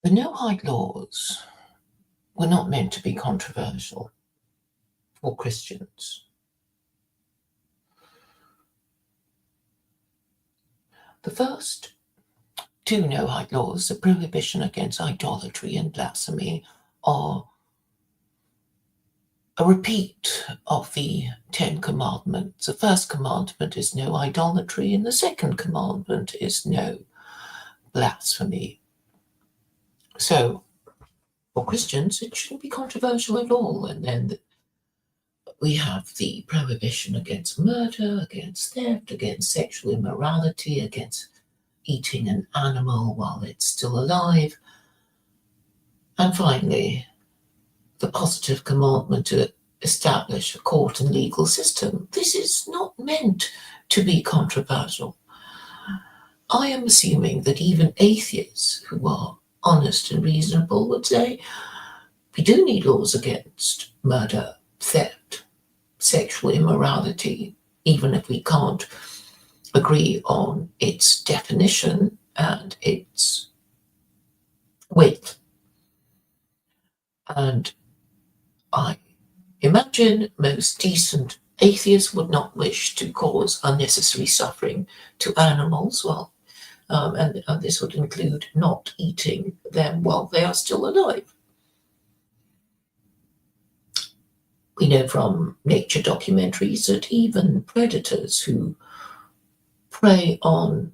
The Noahide laws were not meant to be controversial for Christians. The first two Noahide laws, the prohibition against idolatry and blasphemy, are a repeat of the 10 Commandments. The first commandment is no idolatry, and the second commandment is no blasphemy. So, for Christians, it shouldn't be controversial at all. And then we have the prohibition against murder, against theft, against sexual immorality, against eating an animal while it's still alive. And finally, the positive commandment to establish a court and legal system. This is not meant to be controversial. I am assuming that even atheists who are honest and reasonable would say we do need laws against murder, theft, sexual immorality, even if we can't agree on its definition and its width. And I imagine most decent atheists would not wish to cause unnecessary suffering to animals, and this would include not eating them while they are still alive. We know from nature documentaries that even predators who prey on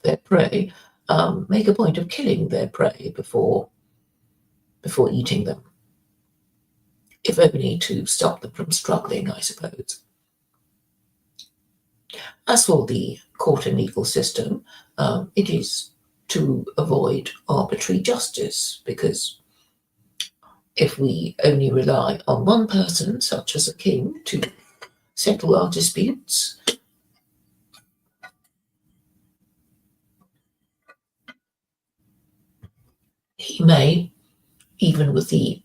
their prey make a point of killing their prey before eating them, if only to stop them from struggling, I suppose. As for the court and legal system, it is to avoid arbitrary justice, because if we only rely on one person, such as a king, to settle our disputes, he may, even with the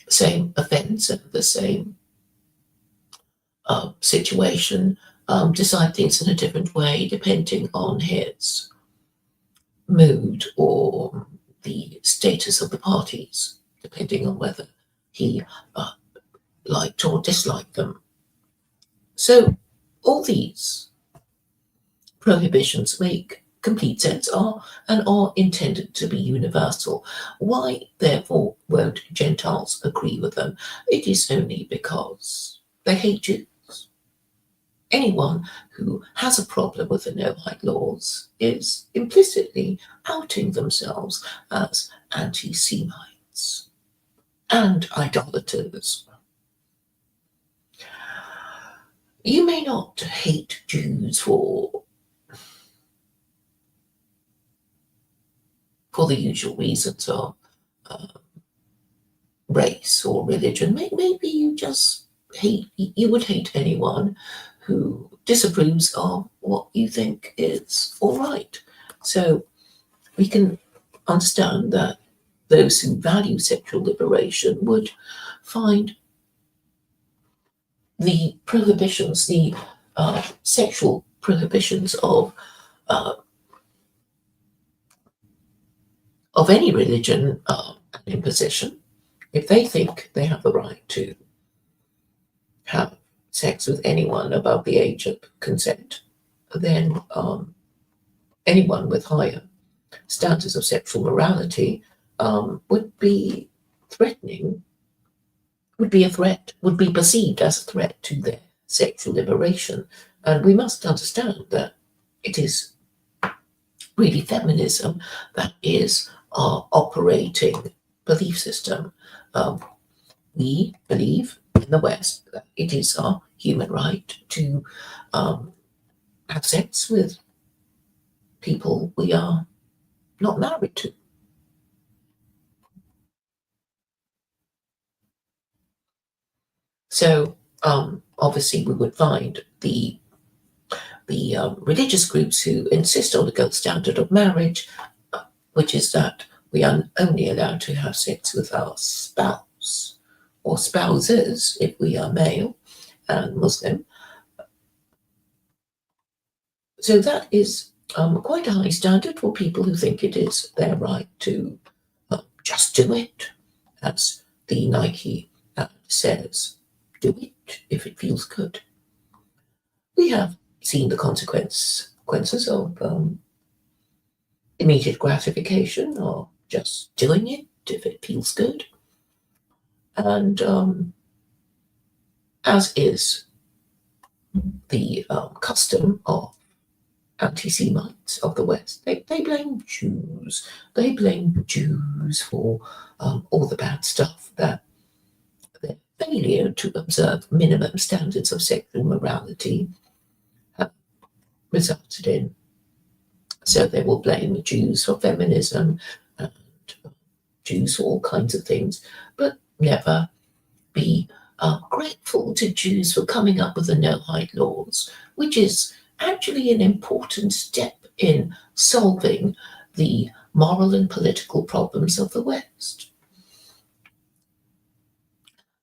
same offence and the same situation, decide things in a different way depending on his mood or the status of the parties, depending on whether he liked or disliked them. So all these prohibitions make complete sense and are intended to be universal. Why, therefore, won't Gentiles agree with them? It is only because they hate Jews. Anyone who has a problem with the Noahide laws is implicitly outing themselves as anti-Semites and idolaters. You may not hate Jews for the usual reasons of race or religion. Maybe you would hate anyone who disapproves of what you think is all right. So we can understand that those who value sexual liberation would find the prohibitions, the sexual prohibitions of any religion an imposition. If they think they have the right to have sex with anyone above the age of consent, then anyone with higher standards of sexual morality would be threatening, would be a threat, would be perceived as a threat to their sexual liberation. And we must understand that it is really feminism that is our operating belief system. We believe in the West that it is our human right to have sex with people we are not married to. So obviously we would find the religious groups who insist on the gold standard of marriage, which is that we are only allowed to have sex with our spouse or spouses if we are male and Muslim. So that is quite a high standard for people who think it is their right to just do it, as the Nike ad says, do it if it feels good. We have seen the consequences of immediate gratification or just doing it if it feels good. And as is the custom of anti-Semites of the West, they blame Jews. They blame Jews for all the bad stuff that their failure to observe minimum standards of sexual morality have resulted in. So they will blame Jews for feminism and Jews for all kinds of things, but never be grateful to Jews for coming up with the Noahide laws, which is actually an important step in solving the moral and political problems of the West.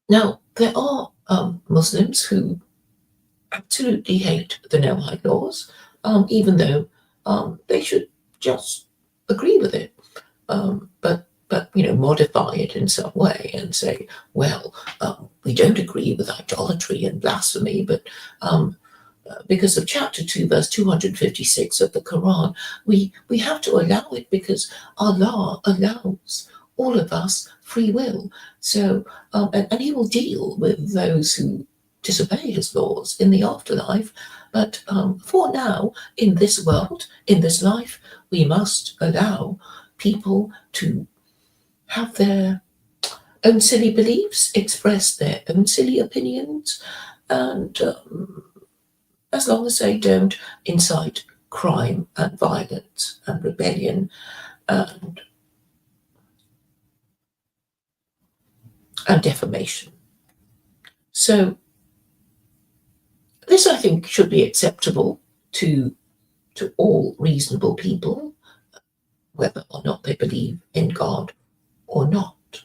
Now, there are Muslims who absolutely hate the Noahide laws, even though they should just agree with it, but modify it in some way and say, well, we don't agree with idolatry and blasphemy, but because of chapter 2, verse 256 of the Quran, we have to allow it because Allah allows all of us free will. So, and He will deal with those who disobey His laws in the afterlife. But for now, in this world, in this life, we must allow people to have their own silly beliefs, express their own silly opinions, and as long as they don't incite crime and violence and rebellion and defamation. So this, I think, should be acceptable to all reasonable people, whether or not they believe in God or not.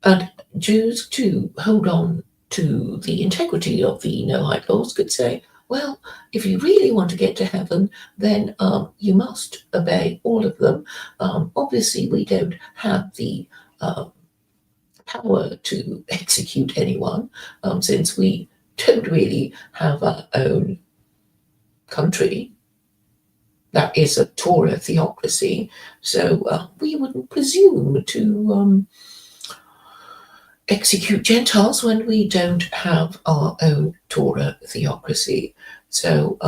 And Jews, too, hold on to the integrity of the Noahide laws, could say, well, if you really want to get to heaven, then you must obey all of them. Obviously, we don't have the power to execute anyone, since we don't really have our own country that is a Torah theocracy. So we wouldn't presume to execute Gentiles when we don't have our own Torah theocracy. So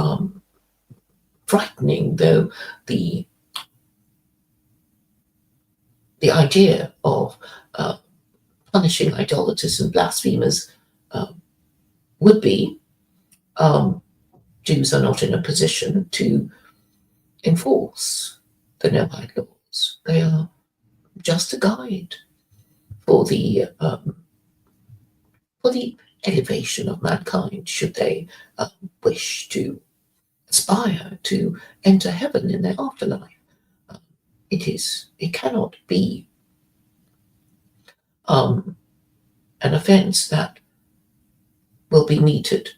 frightening though the idea of punishing idolaters and blasphemers would be, Jews are not in a position to enforce the Noahide laws. They are just a guide for the elevation of mankind, should they wish to aspire to enter heaven in their afterlife. It cannot be an offence that will be meted.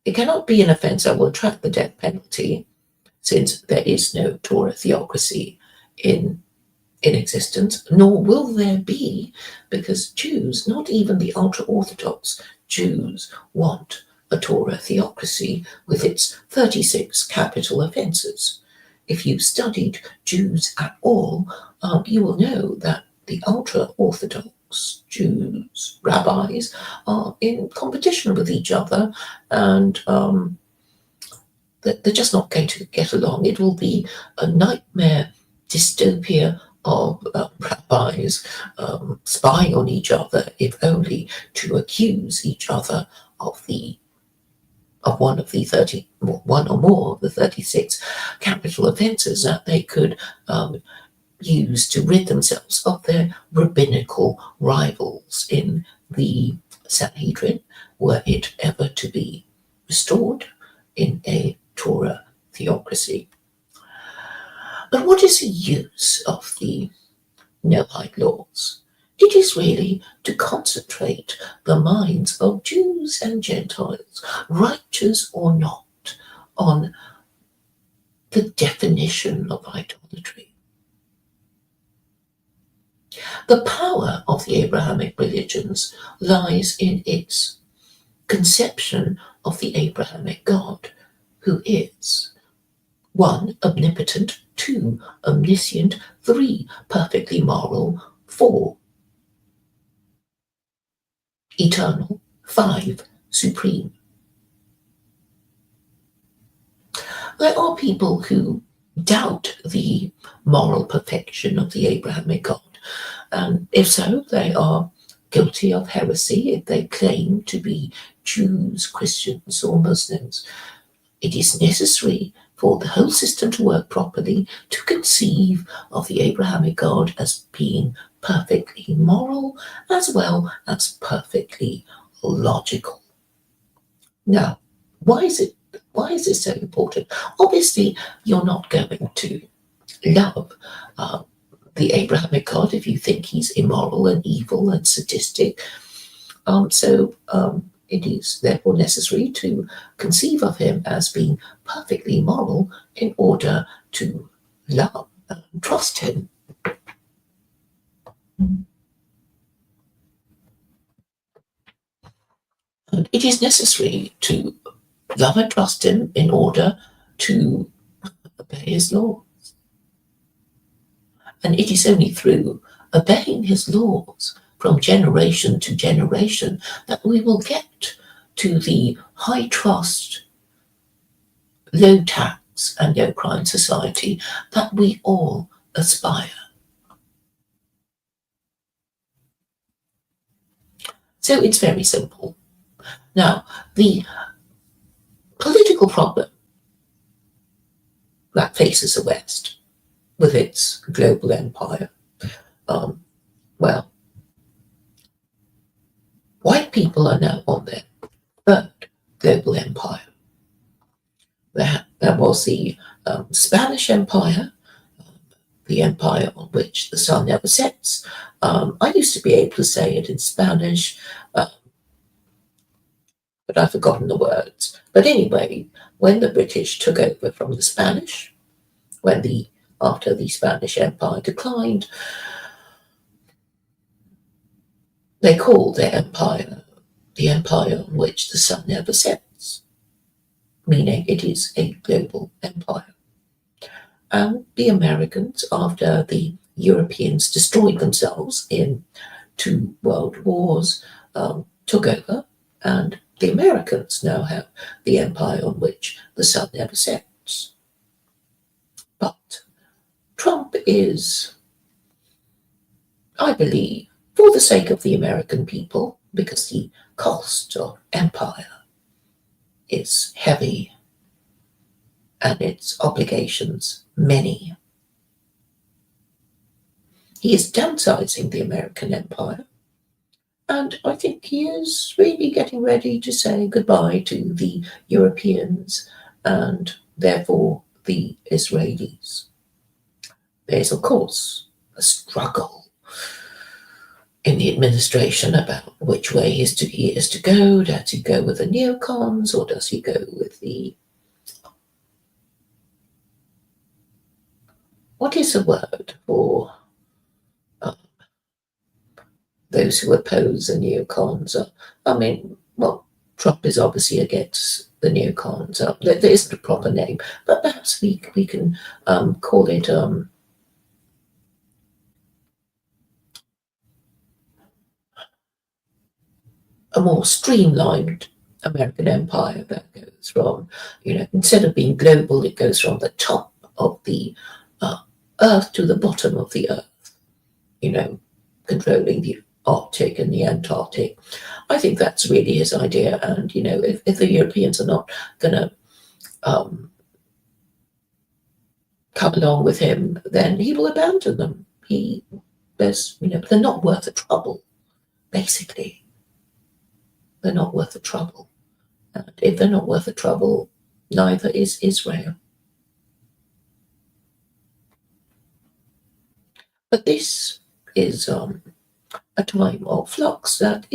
It cannot be an offence that will attract the death penalty, since there is no Torah theocracy in existence, nor will there be, because Jews, not even the ultra-Orthodox Jews, want a Torah theocracy with its 36 capital offences. If you've studied Jews at all, you will know that the ultra-Orthodox Jews, rabbis, are in competition with each other, and they're just not going to get along. It will be a nightmare dystopia of rabbis spying on each other, if only to accuse each other of one or more of the 36 capital offences that they could use to rid themselves of their rabbinical rivals in the Sanhedrin, were it ever to be restored in a Torah theocracy. But what is the use of the Noahide laws? It is really to concentrate the minds of Jews and Gentiles, righteous or not, on the definition of idolatry. The power of the Abrahamic religions lies in its conception of the Abrahamic God, who is 1. Omnipotent, 2. Omniscient, 3. Perfectly moral, 4. Eternal, 5. Supreme. There are people who doubt the moral perfection of the Abrahamic God, and if so, they are guilty of heresy if they claim to be Jews, Christians, or Muslims. It is necessary for the whole system to work properly to conceive of the Abrahamic God as being perfectly moral as well as perfectly logical. Now, why is this so important? Obviously, you're not going to love the Abrahamic God if you think he's immoral and evil and sadistic. It is therefore necessary to conceive of him as being perfectly moral in order to love and trust him. And it is necessary to love and trust him in order to obey his law. And it is only through obeying his laws from generation to generation that we will get to the high trust, low tax, and no crime society that we all aspire. So it's very simple. Now, the political problem that faces the West with its global empire, well, white people are now on their third global empire. There was the Spanish Empire, the empire on which the sun never sets. I used to be able to say it in Spanish, but I've forgotten the words. But anyway, when the British took over from the Spanish, after the Spanish Empire declined, they called their empire the empire on which the sun never sets, meaning it is a global empire. And the Americans, after the Europeans destroyed themselves in 2 world wars, took over, and the Americans now have the empire on which the sun never sets. But Trump is, I believe, for the sake of the American people, because the cost of empire is heavy and its obligations many. He is downsizing the American empire, and I think he is really getting ready to say goodbye to the Europeans and therefore the Israelis. There's, of course, a struggle in the administration about which way he is to go. Does he go with the neocons, or does he go with the, what is the word for those who oppose the neocons? Trump is obviously against the neocons. There isn't a proper name, but perhaps we can call it a more streamlined American empire that goes from, instead of being global, it goes from the top of the earth to the bottom of the earth, controlling the Arctic and the Antarctic. I think that's really his idea. And, if the Europeans are not going to come along with him, then he will abandon them. They're not worth the trouble, basically. They're not worth the trouble. And if they're not worth the trouble, neither is Israel. But this is a time of flux that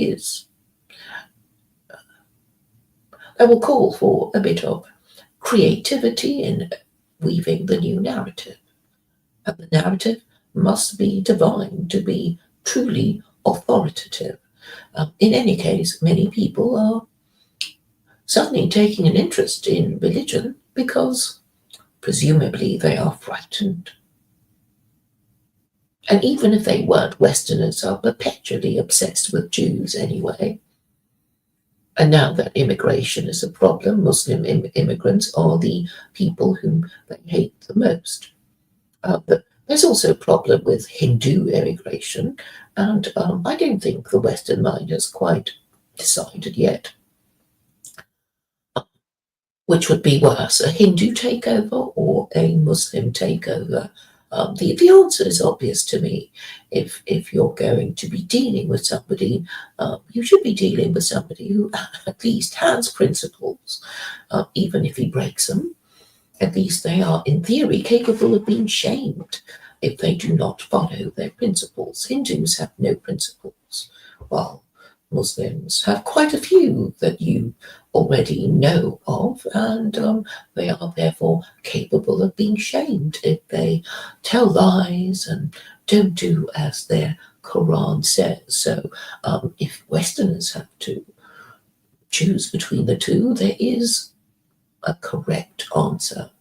will call for a bit of creativity in weaving the new narrative. And the narrative must be divine to be truly authoritative. In any case, many people are suddenly taking an interest in religion because presumably they are frightened. And even if they weren't, Westerners are perpetually obsessed with Jews anyway. And now that immigration is a problem, Muslim immigrants are the people whom they hate the most. But there's also a problem with Hindu immigration, and I don't think the Western mind has quite decided yet which would be worse, a Hindu takeover or a Muslim takeover. The answer is obvious to me. If you're going to be dealing with somebody, you should be dealing with somebody who at least has principles, even if he breaks them. At least they are, in theory, capable of being shamed if they do not follow their principles. Hindus have no principles, while Muslims have quite a few that you already know of, and they are therefore capable of being shamed if they tell lies and don't do as their Quran says. So if Westerners have to choose between the two, there is a correct answer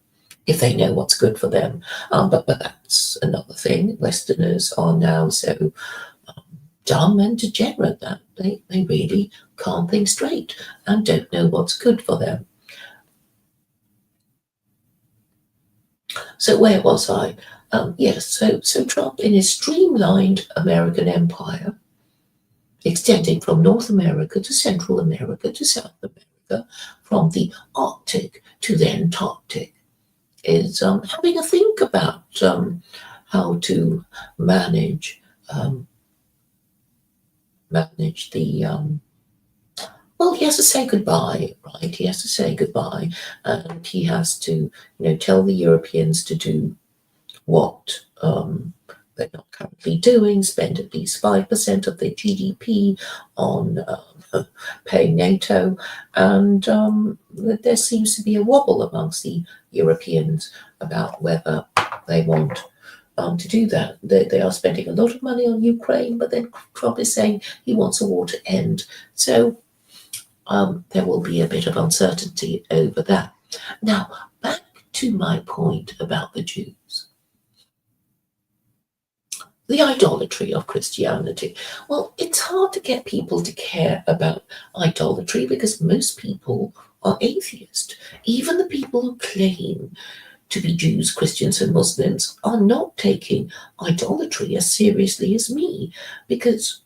if they know what's good for them. But that's another thing. Westerners are now so dumb and degenerate that they really can't think straight and don't know what's good for them. So where was I? Yes, so Trump, in his streamlined American empire, extending from North America to Central America to South America, from the Arctic to the Antarctic, is having a think about how to manage the well, he has to say goodbye, right? He has to say goodbye, and he has to, tell the Europeans to do what they're not currently doing, spend at least 5% of their GDP on paying NATO, and there seems to be a wobble amongst the Europeans about whether they want to do that. They are spending a lot of money on Ukraine, but then Trump is saying he wants a war to end. So there will be a bit of uncertainty over that. Now, back to my point about the Jews. The idolatry of Christianity. Well, it's hard to get people to care about idolatry because most people are atheist. Even the people who claim to be Jews, Christians, and Muslims are not taking idolatry as seriously as me because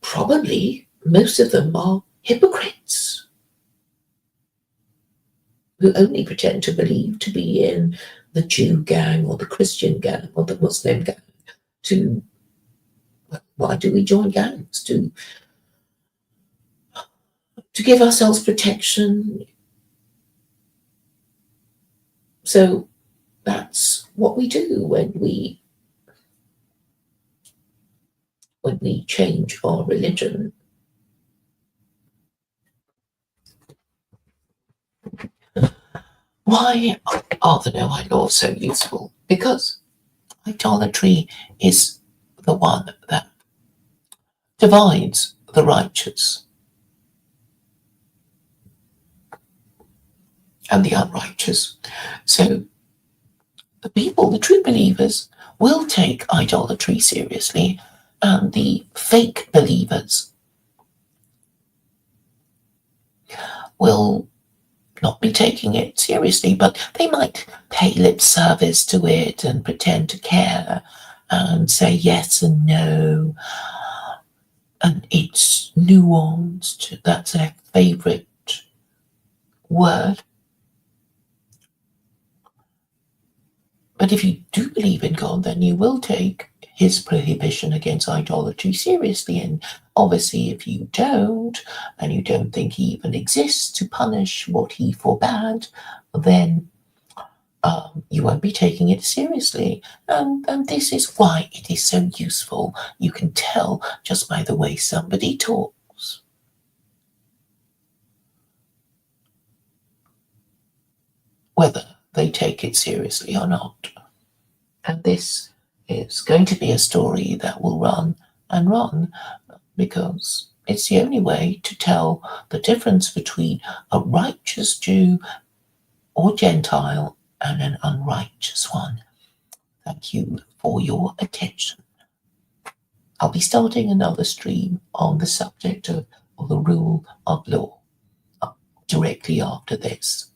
probably most of them are hypocrites who only pretend to believe to be in the Jew gang or the Christian gang or the Muslim gang. Why do we join gangs? To give ourselves protection. So that's what we do when we change our religion. Why are the Noahide laws so useful? Because idolatry is the one that divides the righteous and the unrighteous. So the people, the true believers, will take idolatry seriously, and the fake believers will not be taking it seriously, but they might pay lip service to it and pretend to care and say yes and no, and it's nuanced. That's their favorite word. But if you do believe in God, then you will take his prohibition against idolatry seriously. And obviously, if you don't, and you don't think he even exists to punish what he forbade, then you won't be taking it seriously. And this is why it is so useful. You can tell just by the way somebody talks whether they take it seriously or not. And this is going to be a story that will run and run because it's the only way to tell the difference between a righteous Jew or Gentile and an unrighteous one. Thank you for your attention. I'll be starting another stream on the subject of the rule of law directly after this.